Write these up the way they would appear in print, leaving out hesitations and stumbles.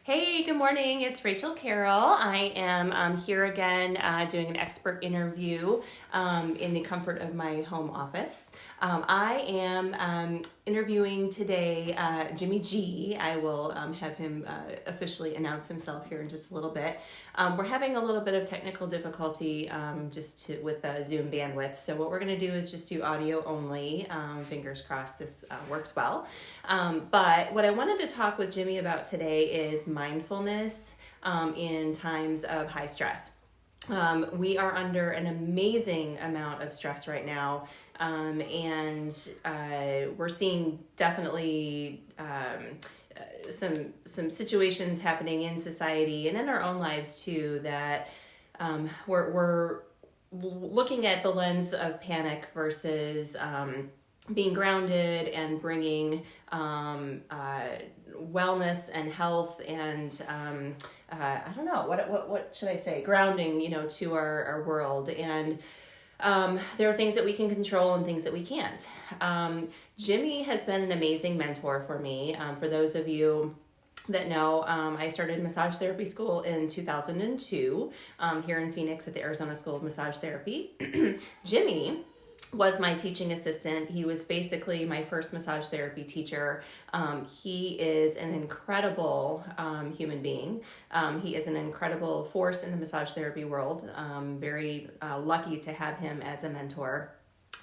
Hey, good morning. It's Rachel Carroll. I am here again doing an expert interview in the comfort of my home office. I am interviewing today Jimmy G. I will have him officially announce himself here in just a little bit. We're having a little bit of technical difficulty with Zoom bandwidth. So what we're going to do is just do audio only. Fingers crossed this works well. But what I wanted to talk with Jimmy about today is mindfulness in times of high stress. We are under an amazing amount of stress right now, and we're seeing definitely some situations happening in society and in our own lives too that we're looking at the lens of panic versus being grounded and bringing wellness and health and I don't know what should I say, grounding, to our world. And there are things that we can control and things that we can't. Jimmy has been an amazing mentor for me. For those of you that know, I started massage therapy school in 2002 here in Phoenix at the Arizona School of Massage Therapy. Jimmy was my teaching assistant. He was basically my first massage therapy teacher. He is an incredible human being. He is an incredible force in the massage therapy world. Very lucky to have him as a mentor.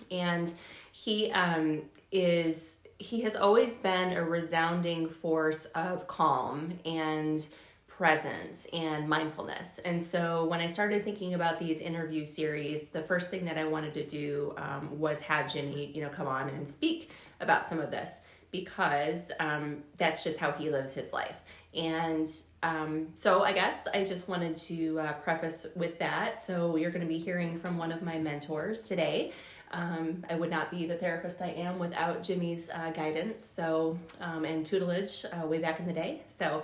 And he has always been a resounding force of calm and presence and mindfulness. And so when I started thinking about these interview series, the first thing that I wanted to do was have Jimmy, come on and speak about some of this, because that's just how he lives his life. And so I guess I just wanted to preface with that. So you're going to be hearing from one of my mentors today. I would not be the therapist I am without Jimmy's guidance and tutelage way back in the day. So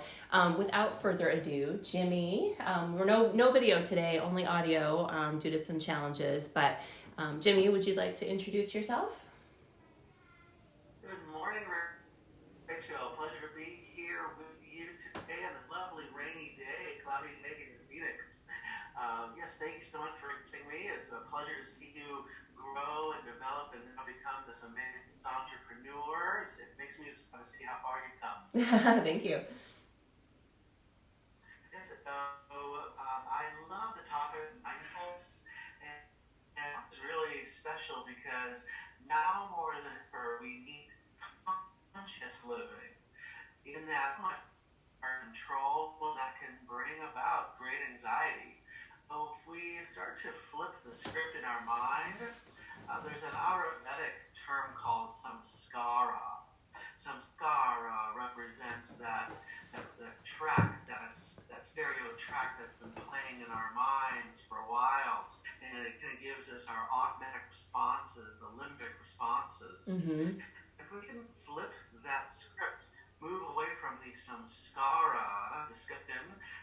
without further ado, Jimmy, we're no video today, only audio due to some challenges. But Jimmy, would you like to introduce yourself? Good morning, Rachel. Pleasure to be here with you today on a lovely rainy day, cloudy day in Phoenix. Yes, thank you so much for inviting me. It's a pleasure to see you grow and develop and now become this amazing entrepreneur. It makes me just want to see how far you've come. Thank you. Yes, I love the topic of mindfulness, and it's really special because now more than ever we need conscious living. In that, our control that can bring about great anxiety. So if we start to flip the script in our mind, there's an Ayurvedic term called samskara. Samskara represents that track, that stereo track that's been playing in our minds for a while, and it kind of gives us our automatic responses, the limbic responses. Mm-hmm. If we can flip that script, move away from the samskara,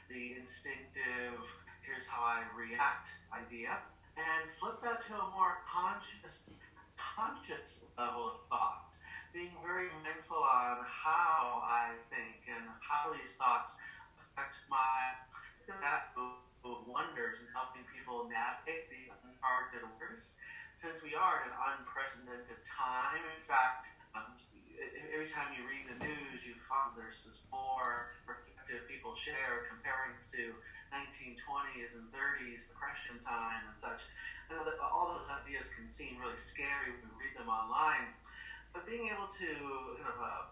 the instinctive, here's how I react idea, and flip that to a more conscious level of thought, being very mindful on how I think and how these thoughts affect that wonders in helping people navigate these uncharted waters. Since we are in an unprecedented time, in fact, every time you read the news, you find there's this more perspective people share comparing to 1920s and 30s depression time and such. I know that all those ideas can seem really scary when we read them online, but being able to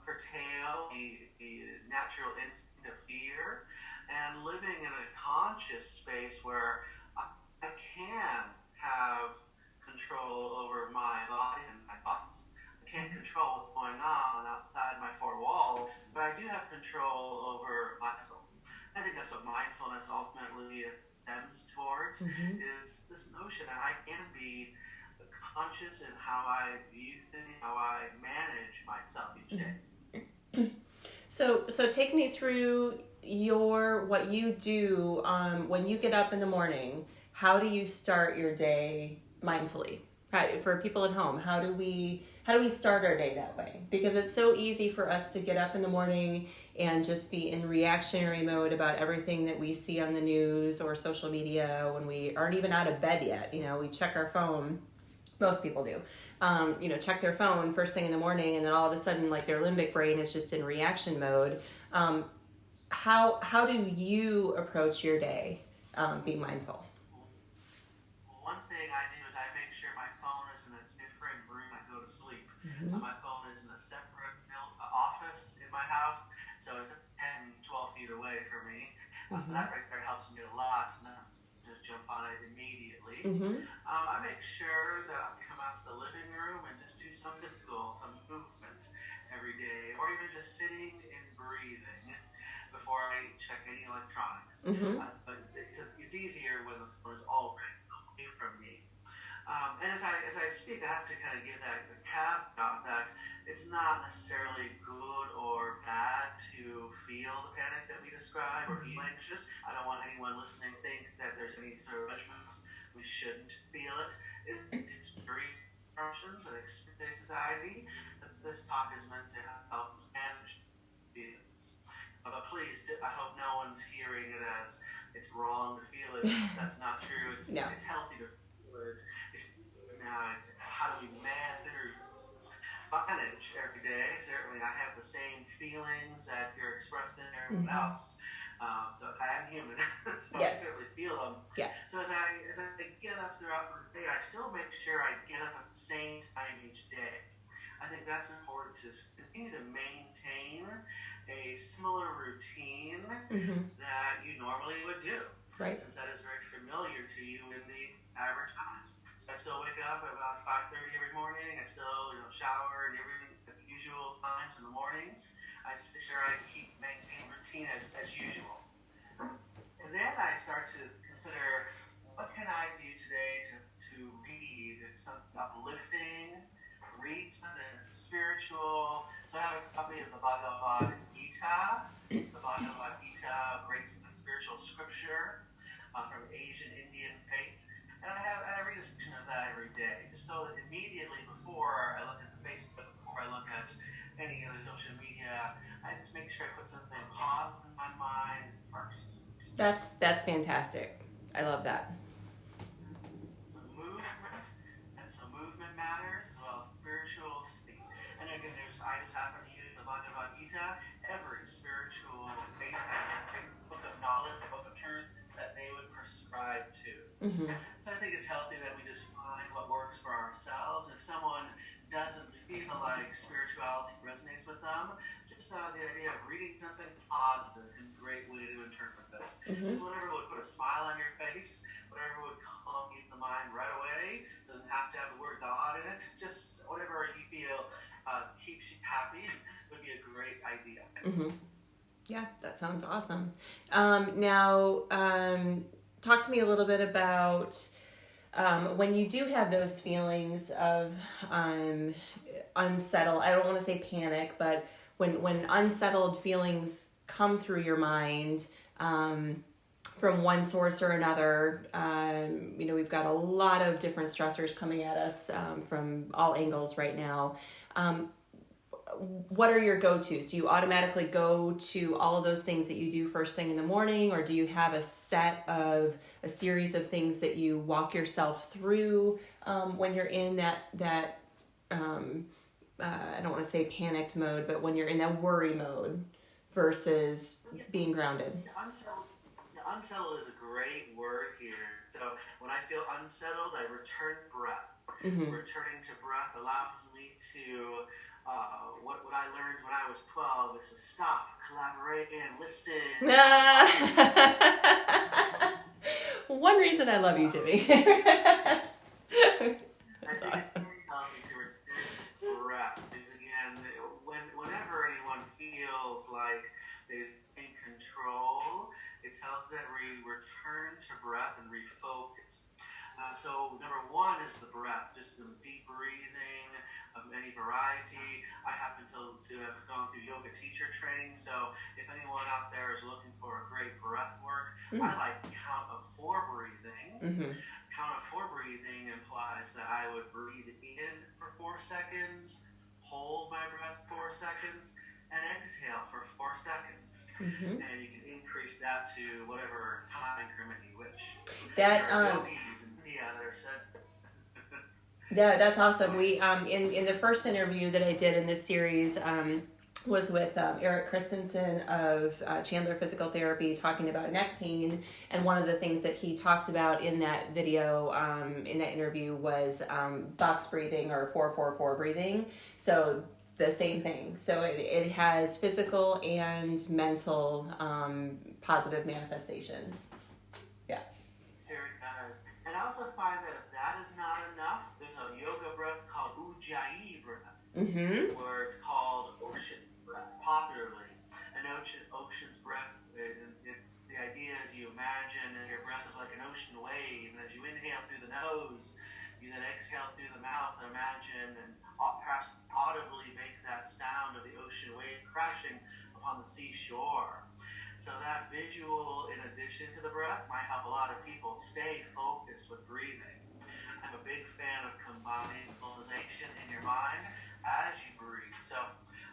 curtail the natural instinct of fear and living in a conscious space where I can have control over my body and my thoughts. I can't control what's going on outside my four walls, but I do have control over my soul. I think that's what mindfulness ultimately stems towards, is this notion that I can be conscious in how I view things, how I manage myself each day. So take me through what you do when you get up in the morning. How do you start your day mindfully? Right, for people at home, how do we start our day that way? Because it's so easy for us to get up in the morning and just be in reactionary mode about everything that we see on the news or social media when we aren't even out of bed yet. We check our phone. Most people do. Check their phone first thing in the morning, and then all of a sudden, like, their limbic brain is just in reaction mode. How do you approach your day being mindful? One thing I do is I make sure my phone is in a different room when I go to sleep. My phone is in a separate office in my house, so it's 10, 12 feet away from me. That right there helps me a lot, so not just jump on it immediately. I make sure that I come out to the living room and just do some movement every day, or even just sitting and breathing before I check any electronics. But it's easier when the phone is already away from me. And as I speak, I have to kind of give that the caveat that it's not necessarily good or bad to feel the panic that we describe or feel anxious. I don't want anyone listening to think that there's any sort of judgment. We shouldn't feel it. It's very emotions and anxiety. This talk is meant to help us manage feelings. But please, I hope no one's hearing it as it's wrong to feel it. That's not true. It's healthy to feel it. Now, how do we manage every day? Certainly, I have the same feelings that you're expressing in everyone else. So I am human, so I certainly feel them. So as I get up throughout the day, I still make sure I get up at the same time each day. I think that's important to continue to maintain a similar routine that you normally would do, since that is very familiar to you in the average times. So I still wake up at about 5:30 every morning. I still shower and everything at the usual times in the mornings. I make sure I maintain routine as usual. And then I start to consider, what can I do today to read something uplifting, read something spiritual. So I have a copy of the Bhagavad Gita. The Bhagavad Gita, great spiritual scripture from Asian Indian faith. And I read a section of that every day, just so that immediately before I look at the Facebook, before I look at any other social media, I just make sure I put something positive in my mind first. That's fantastic. I love that. So movement matters, as well as spiritual state. And again, I just happen to use the Bhagavad Gita. Every spiritual faith has a book of knowledge, a book of truth that they would prescribe to. So I think it's healthy that we just find what works for ourselves. If someone doesn't feel like spirituality resonates with them, just the idea of reading something positive is a great way to interpret this. Just whatever would put a smile on your face, whatever would calm the mind right away, doesn't have to have the word God in it, just whatever you feel keeps you happy would be a great idea. Yeah, that sounds awesome. Now, talk to me a little bit about when you do have those feelings of unsettled, I don't want to say panic, but when unsettled feelings come through your mind from one source or another, we've got a lot of different stressors coming at us from all angles right now. What are your go-tos? Do you automatically go to all of those things that you do first thing in the morning, or do you have a series of things that you walk yourself through when you're in that I don't want to say panicked mode, but when you're in that worry mode versus being grounded? Unsettled is a great word here. So when I feel unsettled, I return breath. Returning to breath allows me to what I learned when I was 12 is to stop, collaborate, and listen. One reason I love you, Jimmy. That's awesome. It's very healthy to return breath. Because again, whenever anyone feels like they're in control, it's healthy that we return to breath and refocus. So number one is the breath, just some deep breathing of any variety. I happen to have gone through yoga teacher training, so if anyone out there is looking for a great breath work, I like count of 4 breathing. Count of 4 breathing implies that I would breathe in for 4 seconds, hold my breath 4 seconds, and exhale for 4 seconds. Mm-hmm. And you can increase that to whatever time increment you wish. That There are yogis in India that are said. Yeah, that's awesome. We in the first interview that I did in this series was with Eric Christensen of Chandler Physical Therapy, talking about neck pain, and one of the things that he talked about in that video, in that interview, was box breathing or 4-4-4 breathing. So the same thing. So it has physical and mental positive manifestations. Yeah. Very good. And I also find that if that is not enough, there's a yoga breath called Ujjayi breath, Mm-hmm. where it's called ocean breath, popularly. An ocean's breath, it's the idea is you imagine your breath is like an ocean wave, and as you inhale through the nose, you then exhale through the mouth and imagine and perhaps audibly make that sound of the ocean wave crashing upon the seashore. So that visual, in addition to the breath, might help a lot of people stay focused with breathing. I'm a big fan of combining visualization in your mind as you breathe. So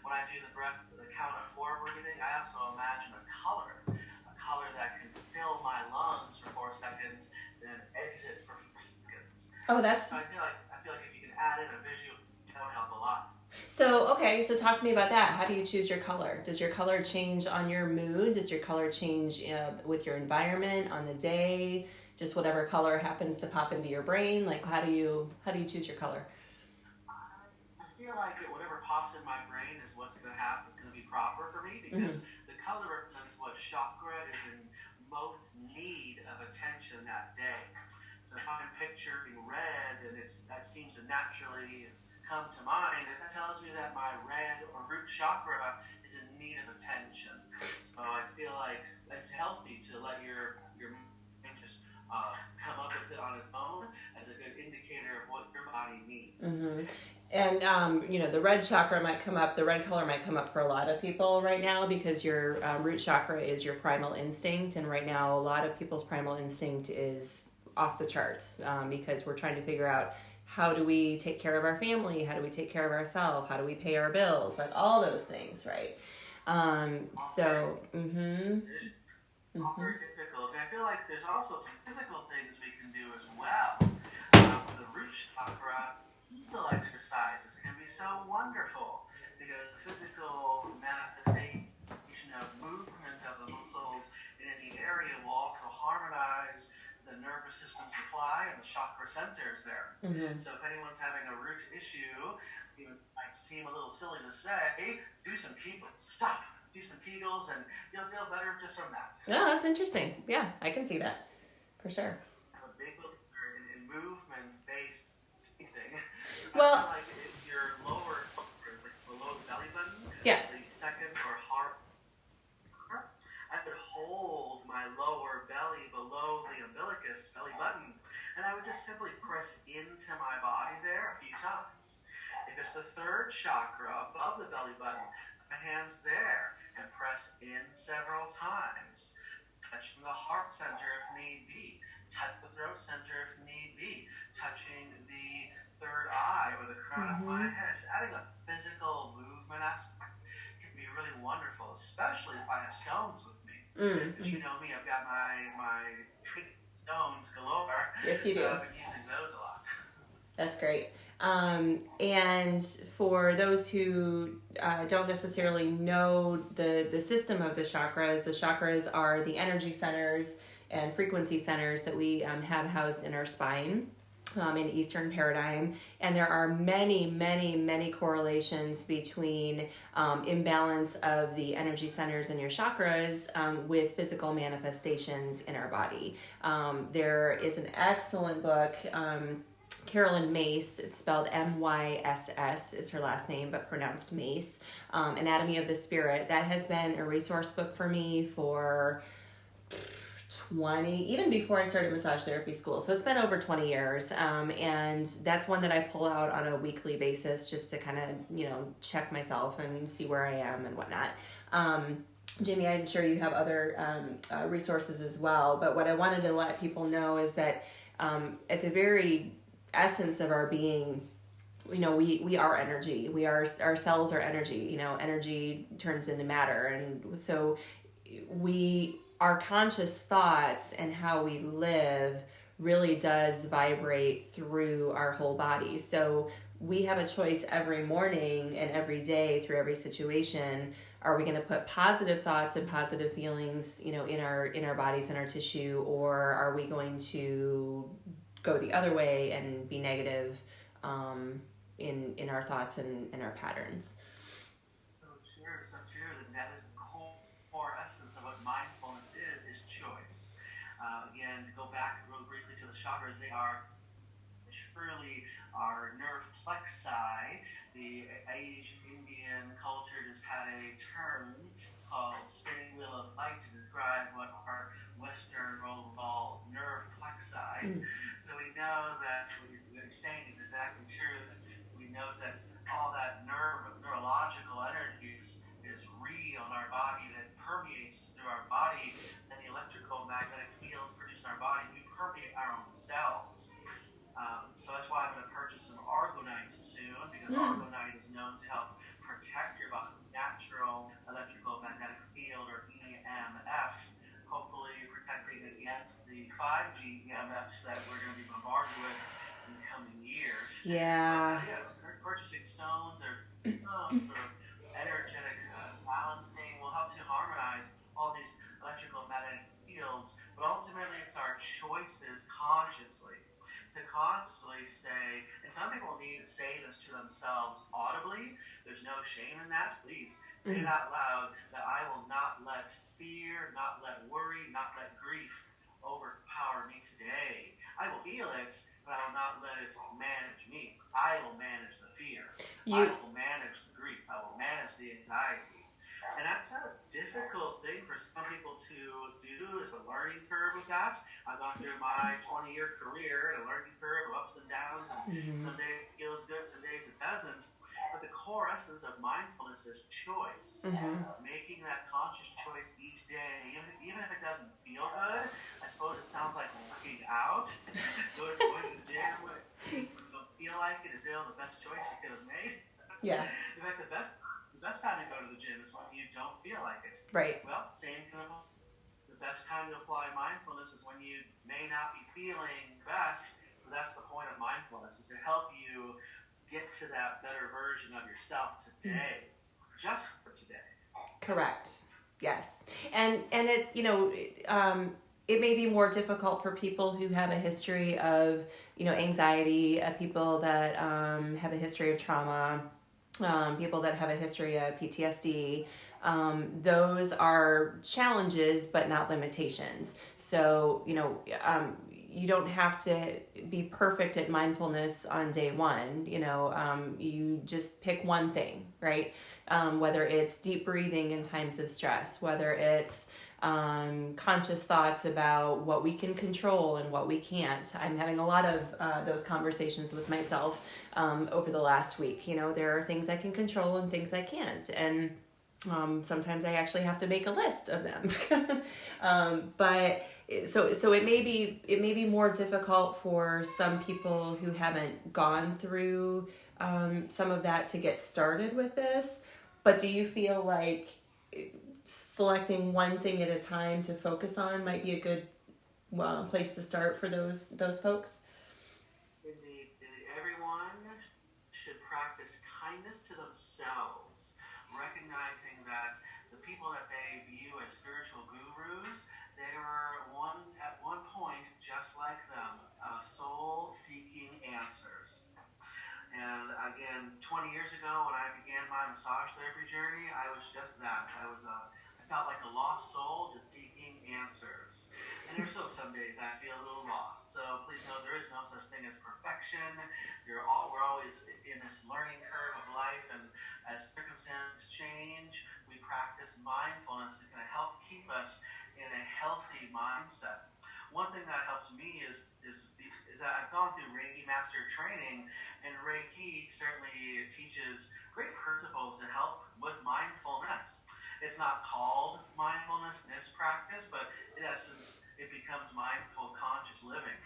when I do the breath, the count of 4 breathing, I also imagine a color that can fill my lungs for 4 seconds, then exit for 4 seconds. Oh, that's. So I feel like if you can add in a visual, that would help a lot. So, okay, so talk to me about that. How do you choose your color? Does your color change on your mood? Does your color change with your environment, on the day? Just whatever color happens to pop into your brain? Like, how do you choose your color? I feel like whatever pops in my brain is what's going to happen. It's going to be proper for me because the color represents what chakra is in most need of attention that day. So if I'm picturing red and that seems to naturally come to mind, and that tells me that my red or root chakra is in need of attention. So I feel like it's healthy to let your mind just come up with it on its own as a good indicator of what your body needs. Mm-hmm. And the red chakra might come up. The red color might come up for a lot of people right now because your root chakra is your primal instinct, and right now a lot of people's primal instinct is off the charts because we're trying to figure out, how do we take care of our family? How do we take care of ourselves? How do we pay our bills? Like all those things, right? It's all very difficult. And I feel like there's also some physical things we can do as well. For the root chakra, eagle exercises can be so wonderful because physical manifestation of movement of the muscles in any area will also harmonize the nervous system supply and the chakra centers there. Mm-hmm. So if anyone's having a root issue, it might seem a little silly to say, do some Kegels. Stop. Do some Kegels and you'll feel better just from that. Oh, that's interesting. Yeah, I can see that. For sure. I'm a big believer in movement-based thing. Well, I feel like if your lower chakras, like below the belly button, yeah. The second or heart, I could hold my lower belly below the umbilicus, belly button, and I would just simply press into my body there a few times. If it's the third chakra above the belly button, my hands there and press in several times. Touching the heart center if need be. Touch the throat center if need be. Touching the third eye or the crown of my head. Adding a physical movement aspect can be really wonderful, especially if I have stones with me. Because you know me, I've got my stones galore. Yes, you do. So I've been using those a lot. That's great. And for those who don't necessarily know the system of the chakras are the energy centers and frequency centers that we have housed in our spine in Eastern paradigm. And there are many, many, many correlations between imbalance of the energy centers in your chakras with physical manifestations in our body. There is an excellent book, Carroll Mace, it's spelled M-Y-S-S is her last name, but pronounced Mace, Anatomy of the Spirit. That has been a resource book for me for 20, even before I started massage therapy school. So it's been over 20 years. And that's one that I pull out on a weekly basis just to kind of, check myself and see where I am and whatnot. Jimmy, I'm sure you have other resources as well. But what I wanted to let people know is that at the very essence of our being, we are energy. Our cells are energy. Energy turns into matter, and so our conscious thoughts and how we live really does vibrate through our whole body. So we have a choice every morning and every day through every situation. Are we going to put positive thoughts and positive feelings, in our bodies and our tissue, or are we going to go the other way and be negative in our thoughts and in our patterns? So true. That is the core essence of what mindfulness is choice. Again, to go back real briefly to the chakras, they are truly our nerve plexi. The Asian Indian culture just had a term called spinning wheel of light to describe what our Western world call nerve plexi. So we know that what you're saying is exactly true. We know that all that neurological energy is real in our body, that permeates through our body, and the electrical magnetic fields produced in our body, we permeate our own cells. So that's why I'm going to purchase some argonite soon, because argonite is known to help protect your body's natural electrical magnetic field, or EMF, hopefully protecting against the 5G EMFs that we're going to be bombarded with in the coming years. Yeah. Purchasing stones or sort of energetic balancing will help to harmonize all these electrical magnetic fields, but ultimately it's our choices consciously to consciously say, and some people need to say this to themselves audibly. There's no shame in that. Please say it out loud, that I will not let fear, not let worry, not let grief overpower me today. I will feel it, but I will not let it manage me. I will manage the fear. I will manage the grief. I will manage the anxiety. And that's a difficult thing for some people to do, is the learning curve with that. I've gone through my 20-year career, a learning curve of ups and downs, and some days it feels good, some days it doesn't. But the core essence of mindfulness is choice. Making that conscious choice each day, even if it doesn't feel good. I suppose it sounds like working out. Going to the gym when you don't feel like it is still the best choice you could have made. Yeah. In fact, the best time to go to the gym is when you don't feel like it. Right. Well, same kind of. The best time to apply mindfulness is when you may not be feeling best, but that's the point of mindfulness, is to help you get to that better version of yourself today, just for today. Correct. Yes. And it, it may be more difficult for people who have a history of, anxiety, people that have a history of trauma, people that have a history of PTSD. Those are challenges, but not limitations. So, you don't have to be perfect at mindfulness on day one. You just pick one thing, right? Whether it's deep breathing in times of stress, whether it's conscious thoughts about what we can control and what we can't. I'm having a lot of those conversations with myself over the last week. There are things I can control and things I can't. And sometimes I actually have to make a list of them. But so it may be more difficult for some people who haven't gone through some of that to get started with this. But do you feel like selecting one thing at a time to focus on might be a good place to start for those folks? Indeed, everyone should practice kindness to themselves, recognizing that the people that they view as spiritual gurus, they were at one point just like them, a soul seeking answers. And again, 20 years ago when I began my massage therapy journey, I was just that. I felt like a lost soul just seeking answers. And there's still some days I feel a little lost. So please know there is no such thing as perfection. We're always in this learning curve of life, and as circumstances change, we practice mindfulness to kind of help keep us in a healthy mindset. One thing that helps me is that I've gone through Reiki Master training, and Reiki certainly teaches great principles to help with mindfulness. It's not called mindfulness in this practice, but in essence, it becomes mindful, conscious living.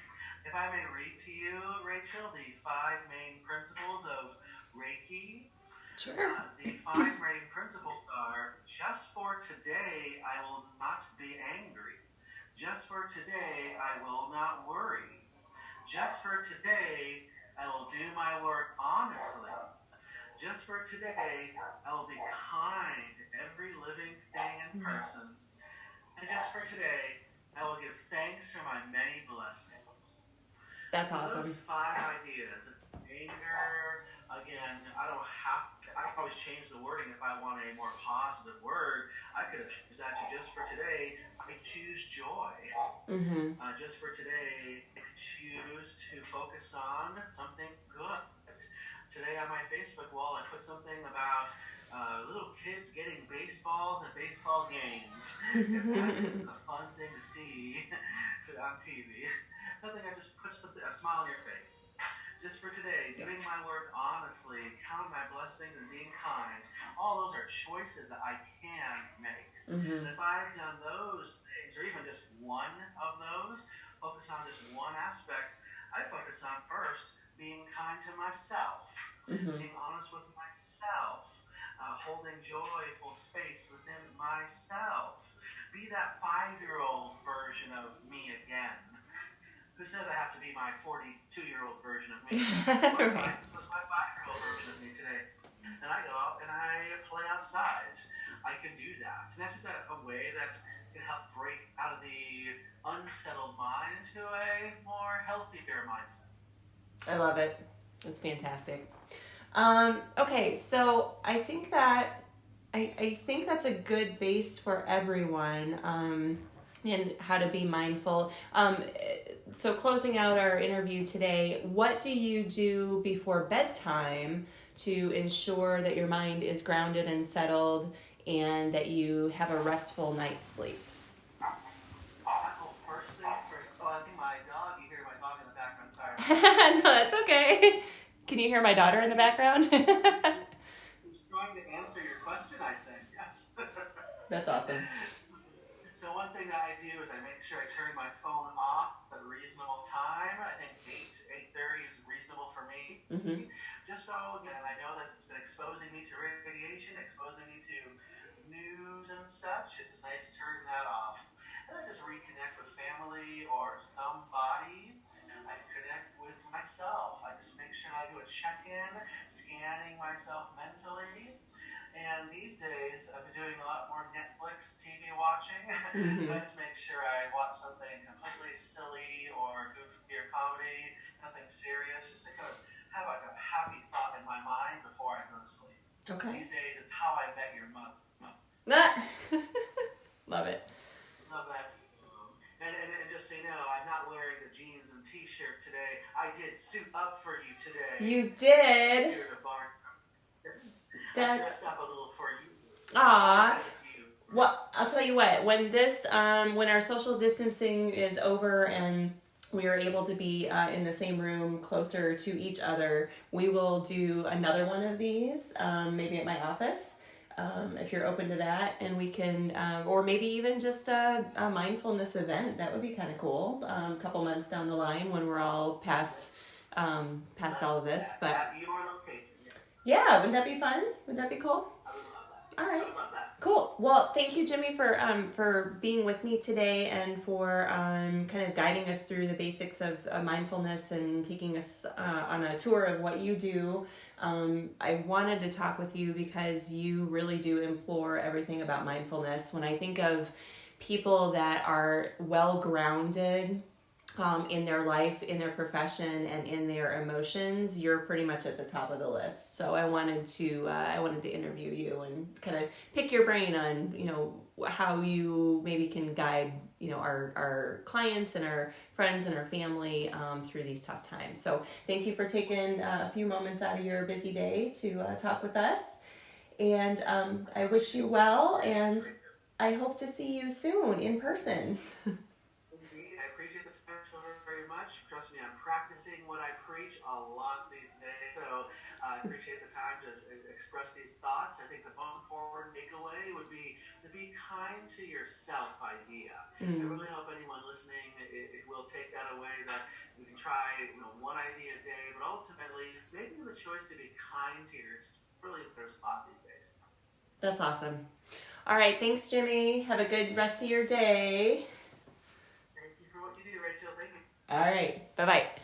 If I may read to you, Rachel, the 5 main principles of Reiki. Sure. The 5 main principles are: just for today, I will not be angry. Just for today, I will not worry. Just for today, I will do my work honestly. Just for today, I will be kind to every living thing and person. And just for today, I will give thanks for my many blessings. That's So awesome. those 5 ideas, anger, again, I can always change the wording if I want a more positive word. I could have used that to: just for today, I choose joy. Mm-hmm. Just for today, I choose to focus on something good. Today on my Facebook wall, I put something about little kids getting baseballs at baseball games. It's actually just a fun thing to see on TV. Something I just put a smile on your face. Just for today, doing my work honestly, counting my blessings and being kind. All those are choices that I can make. Mm-hmm. And if I've done those things, or even just one of those, focus on just one aspect, I focus on first being kind to myself, being honest with myself, holding joyful space within myself. Be that 5-year-old version of me again. Who says I have to be my 42-year-old version of me? Right. This was my 5-year-old version of me today. And I go out and I play outside. I can do that. And that's just a way that can help break out of the unsettled mind into a more healthier mindset. I love it. That's fantastic. Okay, so I think that's a good base for everyone, and how to be mindful. So closing out our interview today, what do you do before bedtime to ensure that your mind is grounded and settled and that you have a restful night's sleep? First things first. I think my dog, you hear my dog in the background, sorry. No, that's okay. Can you hear my daughter in the background? He's trying to answer your question, I think. Yes. That's awesome. So one thing that I do is I make sure I turn my phone off at a reasonable time. I think 8:30 is reasonable for me. Mm-hmm. Just so, again, I know that it's been exposing me to radiation, exposing me to news and such. It's just nice to turn that off. And I just reconnect with family or somebody. I connect with myself. I just make sure I do a check-in, scanning myself mentally. And these days, I've been doing a lot more Netflix TV watching. So I just make sure I watch something completely silly or goofy or comedy, nothing serious, just to kind of have like a happy thought in my mind before I go to sleep. Okay. These days, it's How I Met Your Mother. Love it. Love that. And just so you know, I'm not wearing the jeans and t-shirt today. I did suit up for you today. You did. I dressed up a little for you. Aw. It's you. Well, I'll tell you what. When when our social distancing is over and we are able to be in the same room, closer to each other, we will do another one of these. Maybe at my office, if you're open to that, and we can, or maybe even just a mindfulness event. That would be kind of cool. A couple months down the line when we're all past all of this, but. At your location. Yeah, wouldn't that be fun? Would that be cool? I would love that. All right. I would love that. Cool. Well, thank you, Jimmy, for being with me today and for kind of guiding us through the basics of mindfulness and taking us on a tour of what you do. I wanted to talk with you because you really do implore everything about mindfulness. When I think of people that are well-grounded in their life, in their profession, and in their emotions, you're pretty much at the top of the list. So I wanted to interview you and kind of pick your brain on, how you maybe can guide, our clients and our friends and our family through these tough times. So thank you for taking a few moments out of your busy day to talk with us. And I wish you well, and I hope to see you soon in person. I appreciate the special very much. much. Trust me, I'm practicing what I preach a lot these days. So I appreciate the time to express these thoughts. I think the most important takeaway would be the be kind to yourself idea. I really hope anyone listening, it will take that away, that you can try one idea a day, but ultimately making the choice to be kind to yourself really matters a lot these days. That's awesome. All right, thanks, Jimmy. Have a good rest of your day. Thank you for what you do, Rachel. Thank you. All right, bye-bye.